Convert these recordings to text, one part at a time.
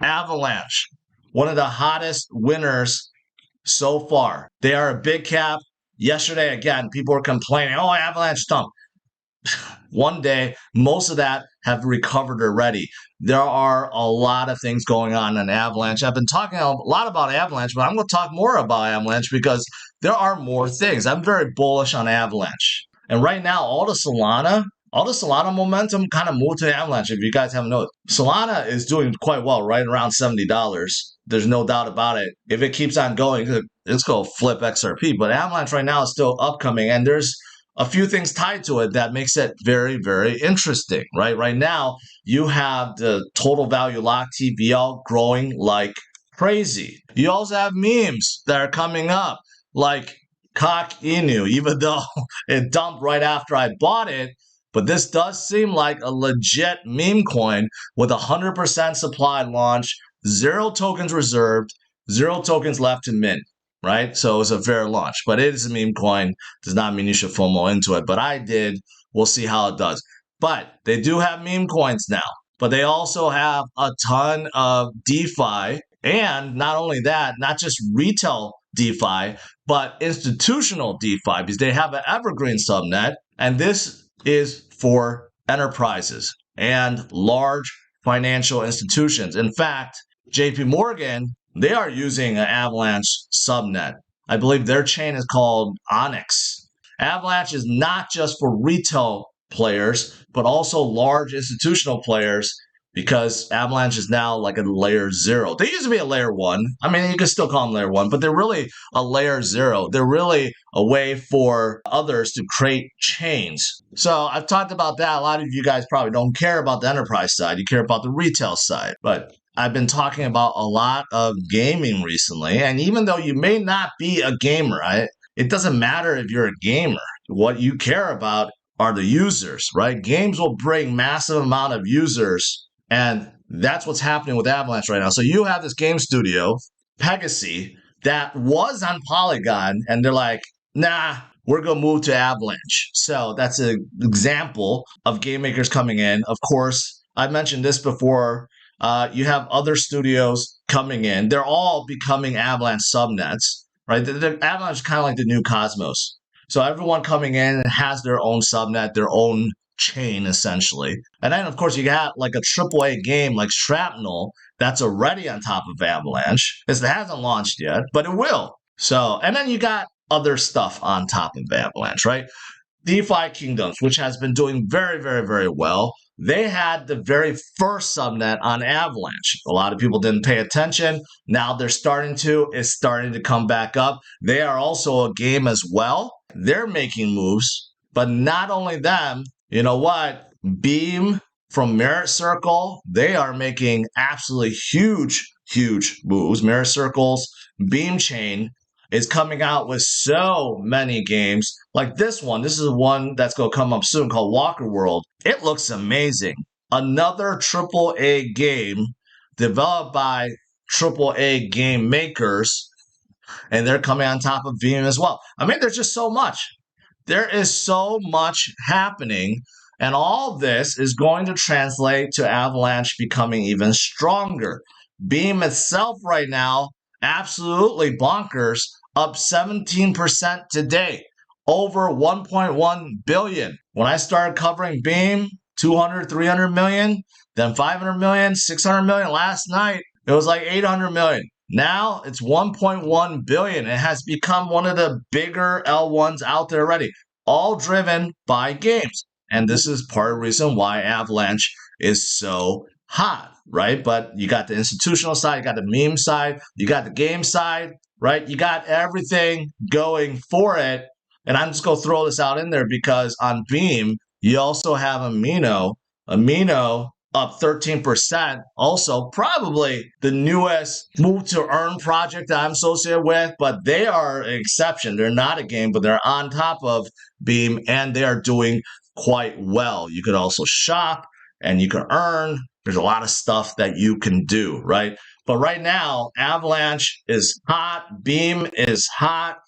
Avalanche, one of the hottest winners so far. They are a big cap. Yesterday, again, people were complaining, oh, Avalanche dumped. One day, most of that have recovered already. There are a lot of things going on in Avalanche. I've been talking a lot about Avalanche, but I'm going to talk more about Avalanche because there are more things. I'm very bullish on Avalanche. And right now, all the Solana momentum kind of moved to Avalanche. If you guys haven't noticed, Solana is doing quite well, right around $70. There's no doubt about it. If it keeps on going, it's going to flip XRP. But Avalanche right now is still upcoming, and there's a few things tied to it that makes it very, very interesting, right? Right now, you have the total value lock TVL growing like crazy. You also have memes that are coming up, like Cock Inu, even though it dumped right after I bought it. But this does seem like a legit meme coin with 100% supply launch, 0 tokens reserved, 0 tokens left to mint, right? So it's a fair launch, but it is a meme coin. Does not mean you should FOMO into it, but I did. We'll see how it does. But they do have meme coins now, but they also have a ton of DeFi. And not only that, not just retail DeFi, but institutional DeFi, because they have an evergreen subnet. And this is for enterprises and large financial institutions. In fact, JP Morgan, they are using an Avalanche subnet. I believe their chain is called Onyx. Avalanche is not just for retail players, but also large institutional players, because Avalanche is now like a layer 0. They used to be a layer 1. I mean, you can still call them layer 1, but they're really a layer 0. They're really a way for others to create chains. So I've talked about that. A lot of you guys probably don't care about the enterprise side. You care about the retail side. But I've been talking about a lot of gaming recently. And even though you may not be a gamer, it doesn't matter if you're a gamer. What you care about are the users, right? Games will bring massive amount of users. And that's what's happening with Avalanche right now. So you have this game studio, Pegasus, that was on Polygon, and they're like, nah, we're going to move to Avalanche. So that's an example of game makers coming in. Of course, I've mentioned this before. You have other studios coming in. They're all becoming Avalanche subnets, right? The Avalanche is kind of like the new Cosmos. So everyone coming in has their own subnet, their own chain, essentially. And then, of course, you got like a AAA game like Shrapnel that's already on top of Avalanche. It hasn't launched yet, but it will. So, and then you got other stuff on top of Avalanche, right? DeFi Kingdoms, which has been doing very, very, very well. They had the very first subnet on Avalanche. A lot of people didn't pay attention. Now they're starting to. It's starting to come back up. They are also a game as well. They're making moves. But not only them, you know what? Beam from Merit Circle, they are making absolutely huge, huge moves. Merit Circle's Beam Chain is coming out with so many games. Like this one. This is one that's going to come up soon called Walker World. It looks amazing. Another AAA game developed by AAA game makers, and they're coming on top of Beam as well. I mean, there's just so much. There is so much happening, and all this is going to translate to Avalanche becoming even stronger. Beam itself right now, absolutely bonkers, up 17% today, over 1.1 billion. When I started covering Beam, 200, 300 million, then 500 million, 600 million. Last night, it was like 800 million. Now it's 1.1 billion. It has become one of the bigger L1s out there already, all driven by games. And this is part of the reason why Avalanche is so hot, right? But you got the institutional side, you got the meme side, you got the game side, right? You got everything going for it. And I'm just going to throw this out in there because on Beam, you also have Amino. Amino up 13%. Also, probably the newest move to earn project that I'm associated with, but they are an exception. They're not a game, but they're on top of Beam and they are doing quite well. You could also shop and you can earn. There's a lot of stuff that you can do, right? But right now, Avalanche is hot. Beam is hot.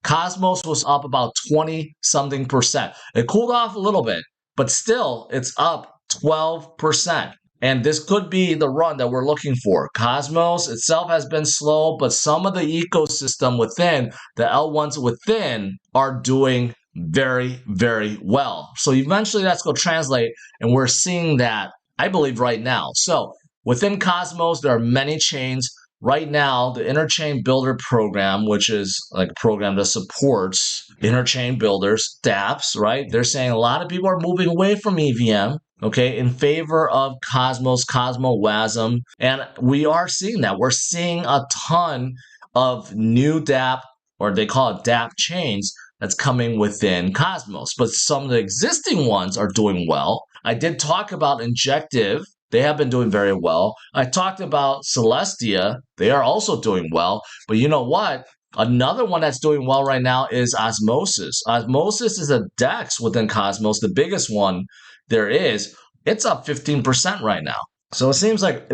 Cosmos was up about 20-something%. It cooled off a little bit, but still, it's up 12%. And this could be the run that we're looking for. Cosmos itself has been slow, but some of the ecosystem within, the L1s within, are doing very, very well. So eventually that's going to translate, and we're seeing that, I believe, right now. So within Cosmos, there are many chains. Right now, the Interchain Builder program, which is like a program that supports interchain builders, dapps, right? They're saying a lot of people are moving away from EVM, okay, in favor of Cosmos, CosmoWasm. And we are seeing that. We're seeing a ton of new dApp, or they call it dApp chains, that's coming within Cosmos. But some of the existing ones are doing well. I did talk about Injective. They have been doing very well. I talked about Celestia. They are also doing well. But you know what? Another one that's doing well right now is Osmosis. Osmosis is a DEX within Cosmos, the biggest one there is. It's up 15% right now. So it seems like,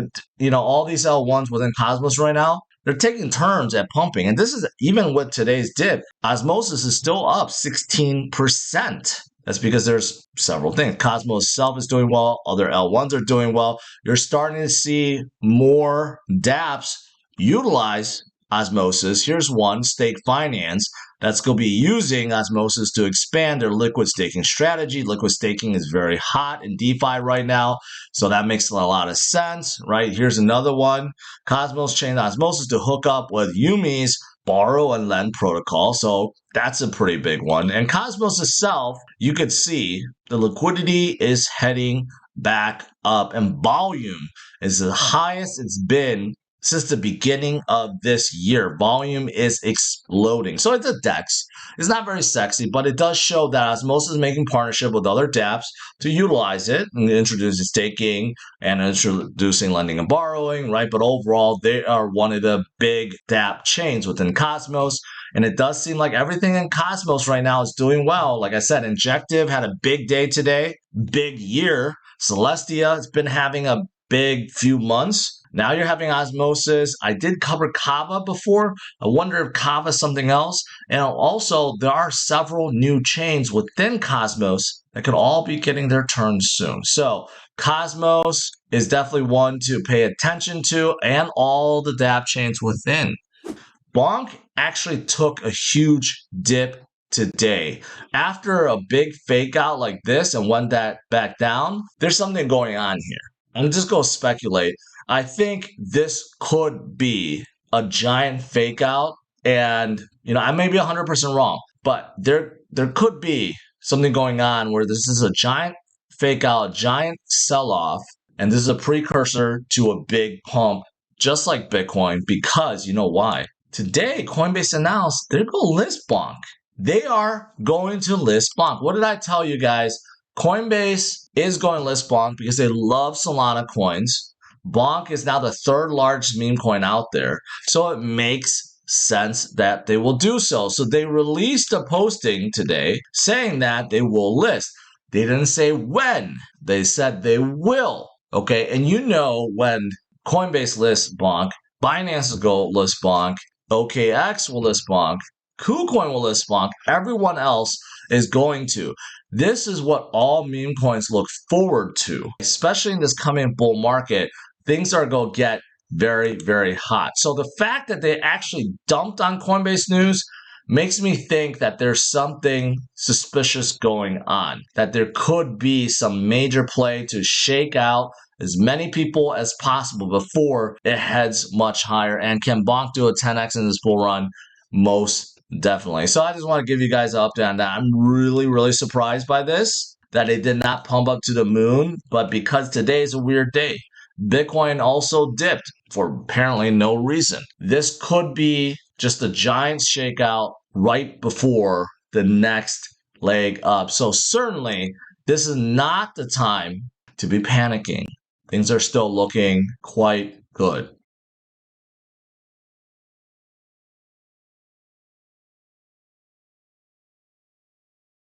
all these L1s within Cosmos right now, they're taking turns at pumping. And this is even with today's dip. Osmosis is still up 16%. That's because there's several things. Cosmos itself is doing well. Other L1s are doing well. You're starting to see more dApps utilize Osmosis. Here's one, Stake Finance, that's going to be using Osmosis to expand their liquid staking strategy. Liquid staking is very hot in DeFi right now, so that makes a lot of sense, right? Here's another one. Cosmos chained Osmosis to hook up with Yumi's borrow and lend protocol. So that's a pretty big one. And Cosmos itself, you could see the liquidity is heading back up, and volume is the highest it's been since the beginning of this year. Volume is exploding. So it's a DEX. It's not very sexy, but it does show that Osmosis is making partnership with other dApps to utilize it and introducing staking and introducing lending and borrowing, right? But overall, they are one of the big dApp chains within Cosmos. And it does seem like everything in Cosmos right now is doing well. Like I said, Injective had a big day today, big year. Celestia has been having a big few months. Now you're having Osmosis. I did cover Kava before. I wonder if Kava is something else. And also, there are several new chains within Cosmos that could all be getting their turn soon. So Cosmos is definitely one to pay attention to, and all the dApp chains within. Bonk actually took a huge dip today. After a big fake out like this and went that back down, there's something going on here. I'm just going to speculate. I think this could be a giant fake out, and I may be 100% wrong, but there could be something going on where this is a giant fake out, a giant sell-off, and this is a precursor to a big pump, just like Bitcoin, because you know why? Today, Coinbase announced they're going to list Bonk. They are going to list Bonk. What did I tell you guys? Coinbase is going to list Bonk because they love Solana coins. Bonk is now the third largest meme coin out there, so it makes sense that they will do so. So they released a posting today saying that they will list. They didn't say when. They said they will. Okay, and when Coinbase lists Bonk, Binance will list Bonk, OKX will list Bonk, KuCoin will list Bonk, everyone else is going to. This is what all meme coins look forward to, especially in this coming bull market. Things are going to get very, very hot. So the fact that they actually dumped on Coinbase News makes me think that there's something suspicious going on, that there could be some major play to shake out as many people as possible before it heads much higher. And can Bonk do a 10x in this bull run? Most definitely. So I just want to give you guys an update on that. I'm really, really surprised by this, that it did not pump up to the moon. But because today is a weird day, Bitcoin also dipped for apparently no reason. This could be just a giant shakeout right before the next leg up. So certainly, this is not the time to be panicking. Things are still looking quite good.